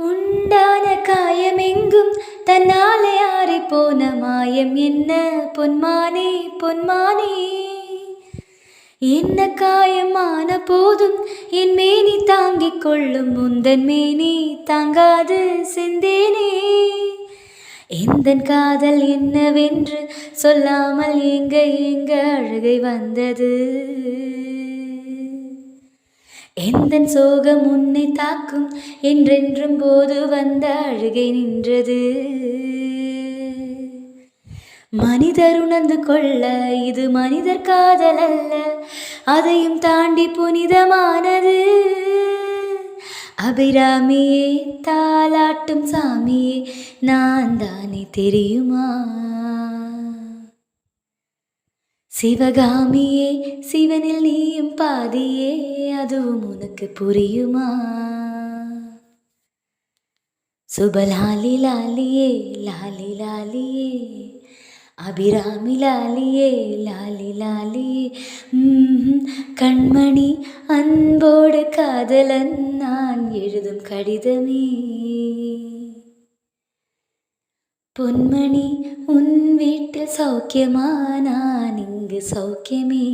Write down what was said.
உண்டான காயமெங்கும் தன்னாலே ஆறிப்போன மாயம் என்ன பொன்மானே பொன்மானே. என்ன காயமான போதும் என் மேனி தாங்கிக் கொள்ளும் முந்தன் மேனி தாங்காது செந்தேனே. எந்தன் காதல் என்னவென்று சொல்லாமல் எங்க எங்க அழுகை வந்தது. எந்தன் சோகம் உன்னை தாக்கும் என்றென்றும் போது வந்த அழுகை நின்றது. மனிதர் உணர்ந்து கொள்ள இது மனிதர் காதல் அல்ல, அதையும் தாண்டி புனிதமானது. அபிராமியே தாலாட்டும் சாமியே நான் தானே தெரியுமா. சிவகாமியே சிவனில் நீயும் பாதியே அதுவும் உனக்கு புரியுமா. சுபலாலி லாலியே லாலி லாலியே அபிராமி லாலியே லாலி லாலியே. கண்மணி அன்போடு காதலன் நான் எழுதும் கடிதமே. பொன்மணி உன் வீட்டில் சௌக்கியமா நான் இங்கு சௌக்கியமே.